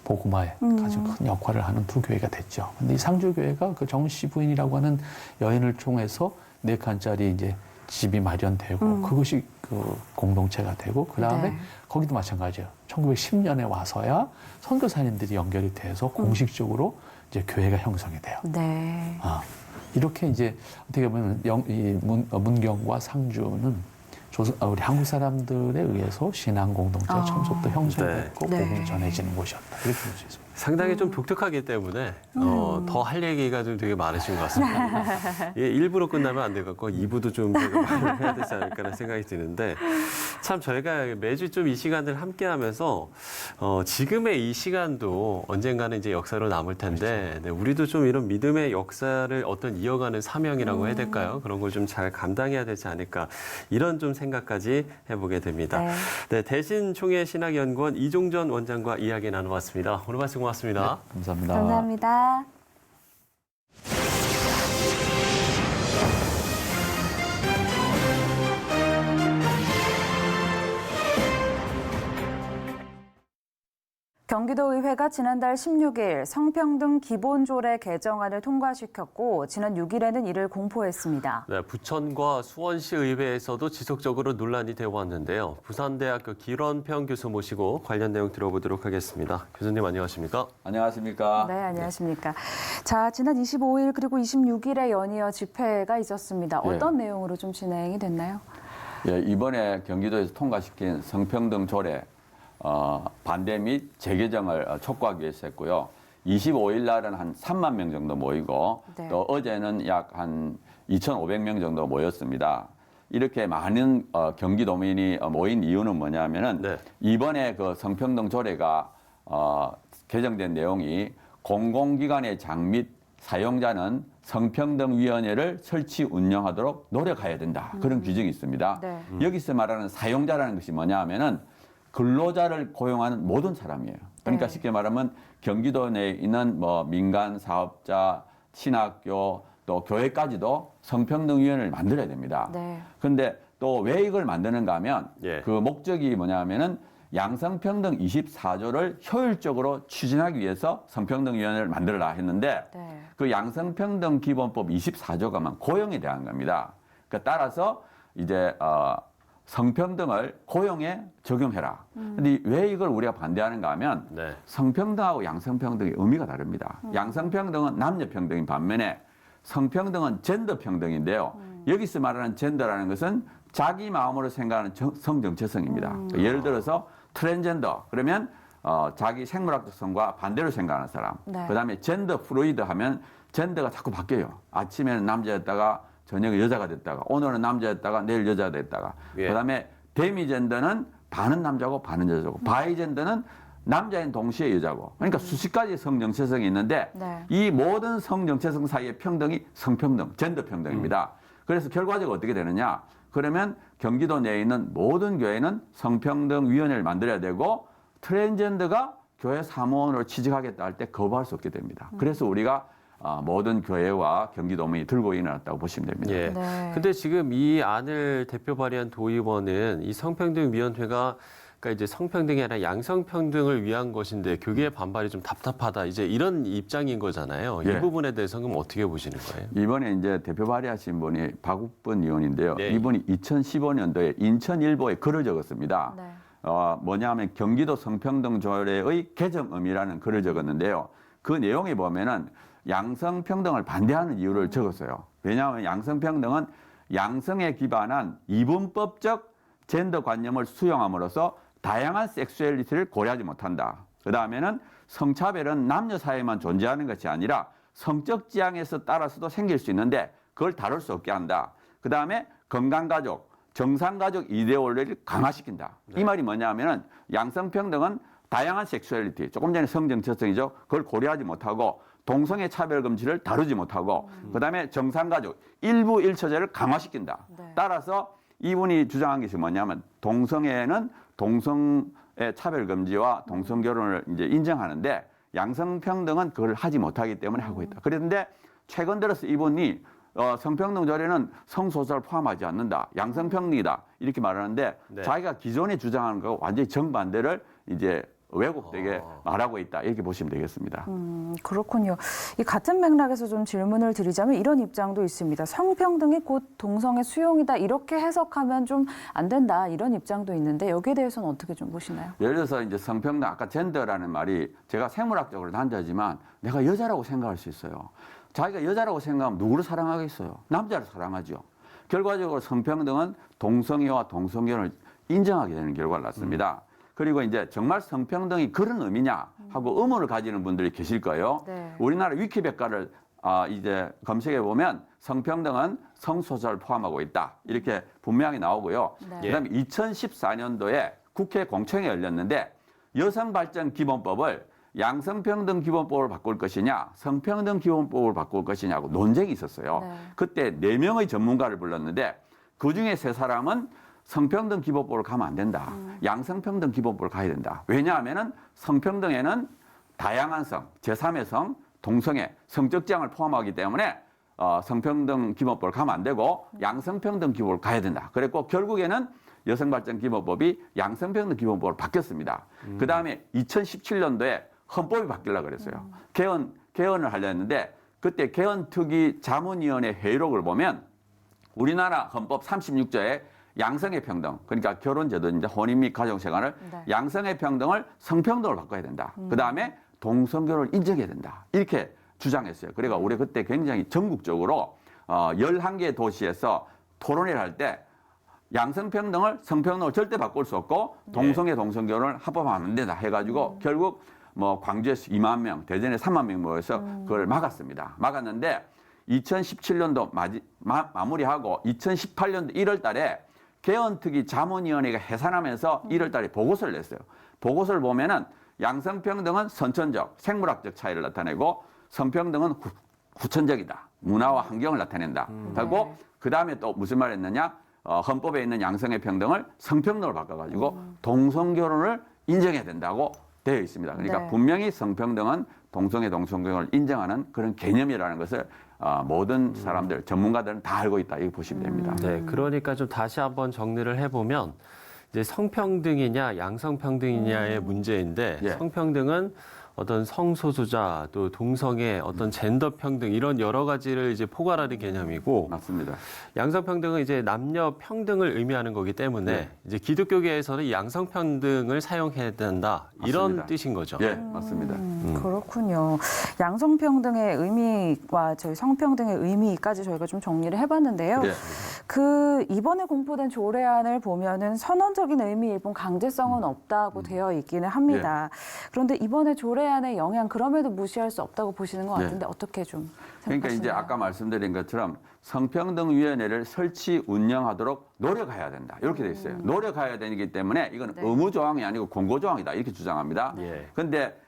복음화에 가장 큰 역할을 하는 두 교회가 됐죠. 근데 이 상주교회가 그 정씨 부인이라고 하는 여인을 통해서 4칸짜리 이제 집이 마련되고 그것이 그 공동체가 되고 그 다음에 거기도 마찬가지예요. 1910년에 와서야 선교사님들이 연결이 돼서 공식적으로 이제 교회가 형성이 돼요. 이렇게 이제 어떻게 보면 문경과 상주는 우리 한국 사람들에 의해서 신앙 공동체가 처음부터 형성됐고 복음이 전해지는 곳이었다. 이렇게 볼 수 있습니다. 상당히 좀 독특하기 때문에 더 할 얘기가 좀 되게 많으신 것 같습니다. 예, 1부로 끝나면 안 되겠고 2부도 좀 많이 해야 되지 않을까라는 생각이 드는데 참 저희가 매주 좀 이 시간을 함께하면서 지금의 이 시간도 언젠가는 이제 역사로 남을 텐데 네, 우리도 좀 이런 믿음의 역사를 어떤 이어가는 사명이라고 해야 될까요? 그런 걸 좀 잘 감당해야 되지 않을까 이런 좀 생각까지 해보게 됩니다. 네, 대신총회 신학연구원 이종전 원장과 이야기 나눠봤습니다. 오늘 말씀 고맙습니다. 네, 감사합니다. 감사합니다. 경기도의회가 지난달 16일 성평등 기본조례 개정안을 통과시켰고 지난 6일에는 이를 공포했습니다. 네, 부천과 수원시 의회에서도 지속적으로 논란이 되어 왔는데요. 부산대학교 길원평 교수 모시고 관련 내용 들어보도록 하겠습니다. 교수님 안녕하십니까? 안녕하십니까? 네, 안녕하십니까? 자, 지난 25일 그리고 26일에 연이어 집회가 있었습니다. 어떤 내용으로 좀 진행이 됐나요? 예, 이번에 경기도에서 통과시킨 성평등 조례 반대 및 재개정을 촉구하기 위해서 했고요. 25일 날은 한 3만 명 정도 모이고 또 어제는 약 한 2,500명 정도 모였습니다. 이렇게 많은 경기도민이 모인 이유는 뭐냐면은 네. 이번에 그 성평등 조례가 개정된 내용이 공공기관의 장 및 사용자는 성평등위원회를 설치 운영하도록 노력해야 된다. 그런 규정이 있습니다. 네. 여기서 말하는 사용자라는 것이 뭐냐 하면은 근로자를 고용하는 모든 사람이에요. 그러니까 네. 쉽게 말하면 경기도 내에 있는 뭐 민간 사업자, 신학교, 또 교회까지도 성평등위원회를 만들어야 됩니다. 네. 그런데 또 왜 이걸 만드는가 하면 예. 그 목적이 뭐냐 하면은 양성평등 24조를 효율적으로 추진하기 위해서 성평등위원회를 만들어라 했는데 네. 그 양성평등 기본법 24조가 고용에 대한 겁니다. 그러니까 따라서 이제 성평등을 고용에 적용해라. 근데 왜 이걸 우리가 반대하는가 하면 네. 성평등하고 양성평등의 의미가 다릅니다. 양성평등은 남녀평등인 반면에 성평등은 젠더평등인데요. 여기서 말하는 젠더라는 것은 자기 마음으로 생각하는 성정체성입니다. 예를 들어서 트랜스젠더 그러면 자기 생물학적 성과 반대로 생각하는 사람. 네. 그다음에 젠더 플루이드 하면 젠더가 자꾸 바뀌어요. 아침에는 남자였다가 저녁에 여자가 됐다가 오늘은 남자였다가 내일 여자가 됐다가 예. 그다음에 데미젠더는 반은 남자고 반은 여자고 바이젠더는 남자인 동시에 여자고 그러니까 수십 가지 성정체성이 있는데 네. 이 모든 성정체성 사이의 평등이 성평등, 젠더평등입니다. 그래서 결과적으로 어떻게 되느냐? 그러면 경기도 내에 있는 모든 교회는 성평등위원회를 만들어야 되고 트랜스젠더가 교회 사무원으로 취직하겠다 할 때 거부할 수 없게 됩니다. 그래서 우리가 모든 교회와 경기도민이 들고 일어났다고 보시면 됩니다. 예. 네. 근데 지금 이 안을 대표 발의한 도의원은 이 성평등위원회가 그러니까 이제 성평등이 아니라 양성평등을 위한 것인데 교계의 반발이 좀 답답하다. 이제 이런 입장인 거잖아요. 예. 이 부분에 대해서는 그럼 어떻게 보시는 거예요? 이번에 이제 대표 발의하신 분이 박욱번 의원인데요. 네. 이분이 2015년도에 인천일보에 글을 적었습니다. 네. 뭐냐면 경기도 성평등조례의 개정음이라는 글을 적었는데요. 그 내용에 보면은 양성평등을 반대하는 이유를 적었어요. 왜냐하면 양성평등은 양성에 기반한 이분법적 젠더관념을 수용함으로써 다양한 섹슈얼리티를 고려하지 못한다. 그 다음에는 성차별은 남녀 사이에만 존재하는 것이 아니라 성적 지향에서 따라서도 생길 수 있는데 그걸 다룰 수 없게 한다. 그 다음에 건강가족, 정상가족 이데올로기를 강화시킨다. 이 말이 뭐냐 하면은 양성평등은 다양한 섹슈얼리티, 조금 전에 성정체성이죠. 그걸 고려하지 못하고 동성애 차별 금지를 다루지 못하고 그 다음에 정상가족, 일부 일처제를 강화시킨다. 네. 따라서 이분이 주장한 것이 뭐냐면 동성애는 동성애 차별 금지와 동성 결혼을 이제 인정하는데 양성평등은 그걸 하지 못하기 때문에 하고 있다. 그런데 최근 들어서 이분이 성평등 조례는 성소수자를 포함하지 않는다. 양성평등이다. 이렇게 말하는데 네. 자기가 기존에 주장하는 거 완전히 정반대를 이제 왜곡되게 말하고 있다. 이렇게 보시면 되겠습니다. 그렇군요. 이 같은 맥락에서 좀 질문을 드리자면 이런 입장도 있습니다. 성평등이 곧 동성애 수용이다. 이렇게 해석하면 좀 안 된다. 이런 입장도 있는데 여기에 대해서는 어떻게 좀 보시나요? 예를 들어서 이제 성평등, 아까 젠더라는 말이 제가 생물학적으로 난자지만 내가 여자라고 생각할 수 있어요. 자기가 여자라고 생각하면 누구를 사랑하겠어요? 남자를 사랑하죠. 결과적으로 성평등은 동성애와 동성결혼을 인정하게 되는 결과를 낳습니다. 그리고 이제 정말 성평등이 그런 의미냐 하고 의문을 가지는 분들이 계실 거예요. 네. 우리나라 위키백과를 이제 검색해 보면 성평등은 성소수자를 포함하고 있다. 이렇게 분명히 나오고요. 네. 그다음에 2014년도에 국회 공청회 열렸는데 여성발전기본법을 양성평등 기본법을 바꿀 것이냐, 성평등 기본법을 바꿀 것이냐고 논쟁이 있었어요. 네. 그때 4명의 전문가를 불렀는데 그중에 3사람은 성평등 기본법으로 가면 안 된다. 양성평등 기본법으로 가야 된다. 왜냐하면은 성평등에는 다양한 성, 제3의 성, 동성애, 성적 지향을 포함하기 때문에 성평등 기본법을 가면 안 되고 양성평등 기본법을 가야 된다. 그랬고 결국에는 여성발전기본법이 양성평등 기본법으로 바뀌었습니다. 그 다음에 2017년도에 헌법이 바뀌려고 그랬어요. 개헌을 하려 했는데 그때 개헌특위 자문위원회 회의록을 보면 우리나라 헌법 36조에 양성의 평등, 그러니까 결혼제도입니다. 혼인 및 가정생활을 네. 양성의 평등을 성평등으로 바꿔야 된다. 그 다음에 동성결혼을 인정해야 된다. 이렇게 주장했어요. 그러니까 우리 그때 굉장히 전국적으로 11개 도시에서 토론회를 할 때 양성평등을 성평등으로 절대 바꿀 수 없고 동성애, 동성결혼을 합법화하면 안 된다 해가지고 결국 뭐 광주에서 2만 명, 대전에 3만 명 모여서 그걸 막았습니다. 막았는데 2017년도 마무리하고 2018년도 1월 달에 개헌특위 자문위원회가 해산하면서 1월 달에 보고서를 냈어요. 보고서를 보면은 양성평등은 선천적, 생물학적 차이를 나타내고 성평등은 후천적이다. 문화와 환경을 나타낸다. 하고 그 다음에 또 무슨 말을 했느냐? 헌법에 있는 양성의 평등을 성평등으로 바꿔가지고 동성결혼을 인정해야 된다고 되어 있습니다. 그러니까 네. 분명히 성평등은 동성애, 동성결혼을 인정하는 그런 개념이라는 것을 모든 사람들, 전문가들은 다 알고 있다. 이렇게 보시면 됩니다. 네, 그러니까 좀 다시 한번 정리를 해보면 이제 성평등이냐 양성평등이냐의 문제인데 예. 성평등은 어떤 성소수자 또 동성애 어떤 젠더 평등 이런 여러 가지를 이제 포괄하는 개념이고 맞습니다. 양성평등은 이제 남녀 평등을 의미하는 거기 때문에 네. 이제 기독교계에서는 이 양성평등을 사용해야 된다 이런 맞습니다. 뜻인 거죠. 예, 맞습니다. 그렇군요. 양성평등의 의미와 저희 성평등의 의미까지 저희가 좀 정리를 해봤는데요. 예. 그 이번에 공포된 조례안을 보면은 선언적인 의미 일본 강제성은 없다고 되어 있기는 합니다. 그런데 이번에 조례안의 영향 그럼에도 무시할 수 없다고 보시는 것 같은데 어떻게 좀 그러니까 이제 아까 말씀드린 것처럼 성평등위원회를 설치 운영하도록 노력해야 된다. 이렇게 돼 있어요. 노력해야 되기 때문에 이건 의무 조항이 아니고 공고 조항이다. 이렇게 주장합니다. 그런데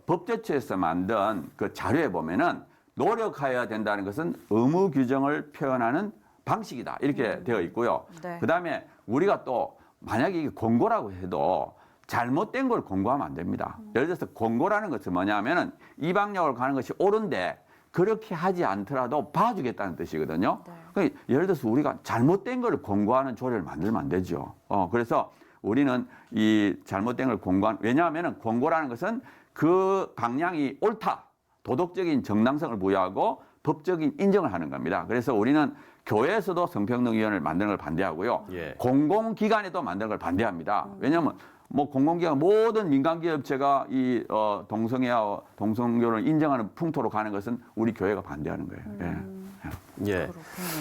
법제처에서 만든 그 자료에 보면은 노력해야 된다는 것은 의무 규정을 표현하는 방식이다. 이렇게 되어 있고요. 네. 그다음에 우리가 또 만약에 이게 공고라고 해도 잘못된 걸 공고하면 안 됩니다. 예를 들어서 공고라는 것은 뭐냐면은 이방역을 가는 것이 옳은데 그렇게 하지 않더라도 봐주겠다는 뜻이거든요. 그러니까 예를 들어서 우리가 잘못된 걸 공고하는 조례를 만들면 안 되죠. 그래서 우리는 이 잘못된 걸 왜냐하면은 공고라는 것은 그 방향이 옳다. 도덕적인 정당성을 부여하고 법적인 인정을 하는 겁니다. 그래서 우리는 교회에서도 성평등위원회를 만드는 걸 반대하고요. 공공기관에도 만드는 걸 반대합니다. 왜냐하면 뭐 공공기관 모든 민간기업체가 이 동성애와 동성결혼을 인정하는 풍토로 가는 것은 우리 교회가 반대하는 거예요. 예.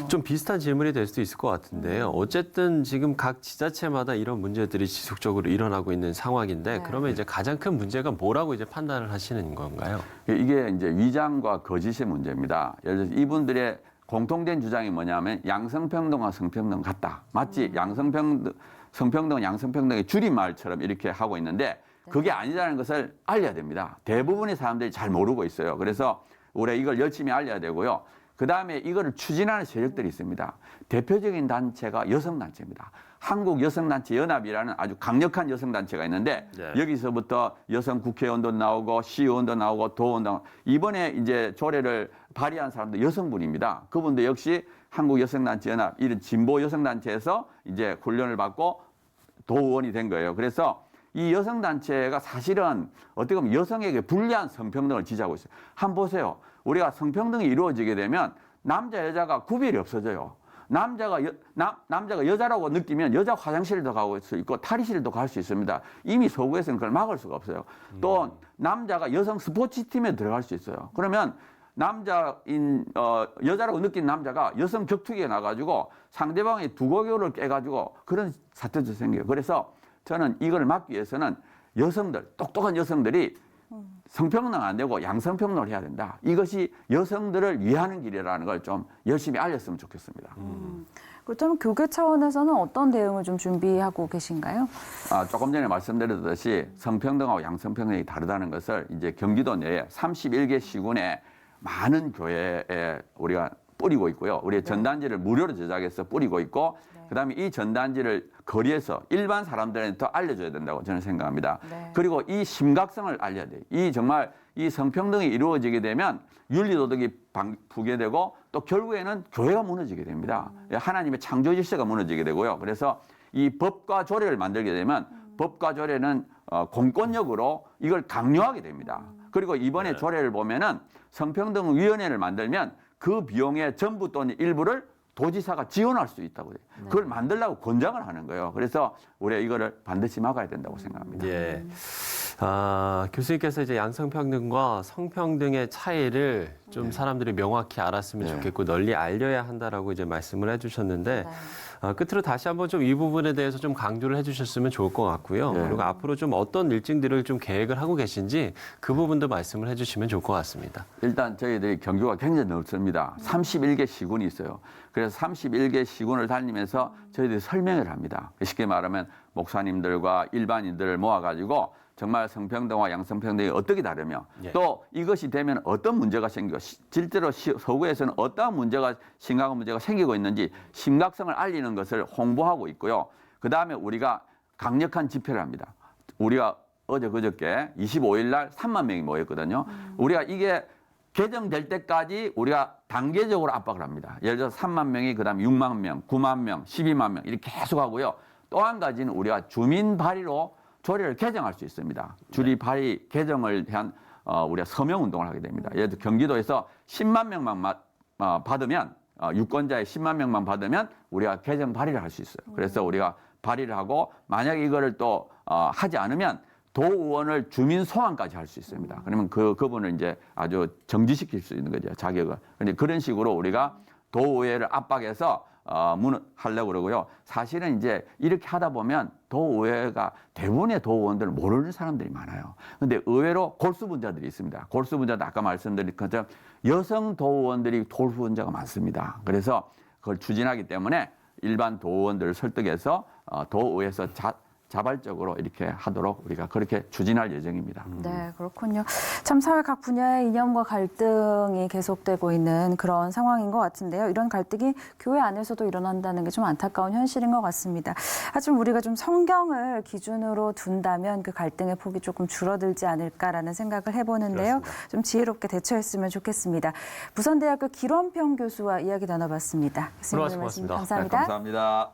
좀 비슷한 질문이 될 수도 있을 것 같은데요. 어쨌든 지금 각 지자체마다 이런 문제들이 지속적으로 일어나고 있는 상황인데 그러면 이제 가장 큰 문제가 뭐라고 이제 판단을 하시는 건가요? 이게 이제 위장과 거짓의 문제입니다. 예를 들어서 이분들의 공통된 주장이 뭐냐면 양성평등과 성평등 같다. 맞지? 성평등은 양성평등의 줄임말처럼 이렇게 하고 있는데 그게 아니라는 것을 알려야 됩니다. 대부분의 사람들이 잘 모르고 있어요. 그래서 올해 이걸 열심히 알려야 되고요. 그다음에 이거를 추진하는 세력들이 있습니다. 대표적인 단체가 여성단체입니다. 한국여성단체연합이라는 아주 강력한 여성단체가 있는데 여기서부터 여성 국회의원도 나오고 시의원도 나오고 도원도 나오고 이번에 이제 조례를 발의한 사람도 여성분입니다. 그분도 역시 한국여성단체연합 이런 진보 여성단체에서 이제 훈련을 받고 도의원이 된 거예요. 그래서 이 여성단체가 사실은 어떻게 보면 여성에게 불리한 성평등을 지지하고 있어요. 한번 보세요. 우리가 성평등이 이루어지게 되면 남자, 여자가 구별이 없어져요. 남자가 여자라고 느끼면 여자 화장실도 갈 수 있고 탈의실도 갈 수 있습니다. 이미 서구에서는 그걸 막을 수가 없어요. 또 남자가 여성 스포츠팀에 들어갈 수 있어요. 그러면 여자라고 느낀 남자가 여성 격투기에 나가지고 상대방의 두고교를 깨가지고 그런 사태도 생겨요. 그래서 저는 이걸 막기 위해서는 똑똑한 여성들이 성평등 안 되고 양성평등을 해야 된다. 이것이 여성들을 위하는 길이라는 걸 좀 열심히 알렸으면 좋겠습니다. 그렇다면 교계 차원에서는 어떤 대응을 좀 준비하고 계신가요? 조금 전에 말씀드렸듯이 성평등하고 양성평등이 다르다는 것을 이제 경기도 내에 31개 시군에 많은 교회에 우리가 뿌리고 있고요. 우리 전단지를 무료로 제작해서 뿌리고 있고 그다음에 이 전단지를 거리에서 일반 사람들한테 더 알려줘야 된다고 저는 생각합니다. 그리고 이 심각성을 알려야 돼요. 정말 이 성평등이 이루어지게 되면 윤리도덕이 부괴되고 또 결국에는 교회가 무너지게 됩니다. 하나님의 창조 질서가 무너지게 되고요. 그래서 이 법과 조례를 만들게 되면 법과 조례는 공권력으로 이걸 강요하게 됩니다. 그리고 이번에 조례를 보면은 성평등위원회를 만들면 그 비용의 전부 또는 일부를 도지사가 지원할 수 있다고 해요. 그걸 만들려고 권장을 하는 거예요. 그래서 우리가 이거를 반드시 막아야 된다고 생각합니다. 교수님께서 이제 양성평등과 성평등의 차이를 좀 사람들이 명확히 알았으면 좋겠고 널리 알려야 한다라고 이제 말씀을 해주셨는데 끝으로 다시 한번 좀 이 부분에 대해서 좀 강조를 해주셨으면 좋을 것 같고요. 그리고 앞으로 좀 어떤 일정들을 좀 계획을 하고 계신지 그 부분도 말씀을 해주시면 좋을 것 같습니다. 일단 저희들이 경주가 굉장히 넓습니다. 31개 시군이 있어요. 그래서 31개 시군을 다니면서 저희들이 설명을 합니다. 쉽게 말하면 목사님들과 일반인들을 모아가지고 정말 성평등과 양성평등이 어떻게 다르며 또 이것이 되면 어떤 문제가 생기고 실제로 서구에서는 어떠한 문제가 심각한 문제가 생기고 있는지 심각성을 알리는 것을 홍보하고 있고요. 그다음에 우리가 강력한 집회를 합니다. 우리가 어제 그저께 25일 날 3만 명이 모였거든요. 우리가 이게 개정될 때까지 우리가 단계적으로 압박을 합니다. 예를 들어서 3만 명이 그다음 6만 명, 9만 명, 12만 명 이렇게 계속 하고요. 또 한 가지는 우리가 주민 발의로 조례를 개정할 수 있습니다. 주리 발의 개정을 위한 우리가 서명 운동을 하게 됩니다. 예를 들어 경기도에서 10만 명만 받으면 유권자의 10만 명만 받으면 우리가 개정 발의를 할 수 있어요. 그래서 우리가 발의를 하고 만약에 이거를 또 하지 않으면 도의원을 주민 소환까지 할 수 있습니다. 그러면 그분을 이제 아주 정지시킬 수 있는 거죠, 자격을. 그런데 그런 식으로 우리가 도의회를 압박해서 하려고 그러고요. 사실은 이제 이렇게 하다 보면 도의회가 대부분의 도의원들을 모르는 사람들이 많아요. 근데 의외로 골수분자들이 있습니다. 골수분자도 아까 말씀드린 것처럼 여성 도의원들이 골수분자가 많습니다. 그래서 그걸 추진하기 때문에 일반 도의원들을 설득해서 도의회에서 자발적으로 이렇게 하도록 우리가 그렇게 추진할 예정입니다. 네, 그렇군요. 참 사회 각 분야의 이념과 갈등이 계속되고 있는 그런 상황인 것 같은데요. 이런 갈등이 교회 안에서도 일어난다는 게 좀 안타까운 현실인 것 같습니다. 하지만 우리가 좀 성경을 기준으로 둔다면 그 갈등의 폭이 조금 줄어들지 않을까라는 생각을 해보는데요. 그렇습니다. 좀 지혜롭게 대처했으면 좋겠습니다. 부산대학교 기론평 교수와 이야기 나눠봤습니다. 교수님 말씀 감사합니다. 네, 감사합니다.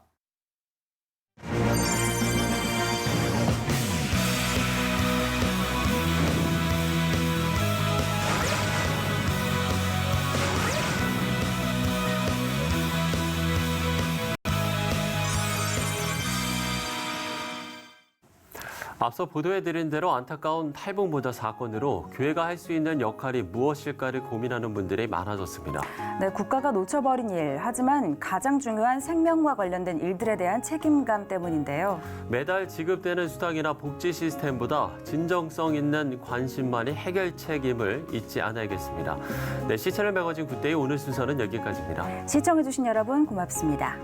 앞서 보도해드린 대로 안타까운 탈북 사건으로 교회가 할 수 있는 역할이 무엇일까를 고민하는 분들이 많아졌습니다. 네, 국가가 놓쳐버린 일, 하지만 가장 중요한 생명과 관련된 일들에 대한 책임감 때문인데요. 매달 지급되는 수당이나 복지 시스템보다 진정성 있는 관심만이 해결책임을 잊지 않아야겠습니다. 네, 시채널 매거진 굿데이 오늘 순서는 여기까지입니다. 시청해주신 여러분 고맙습니다.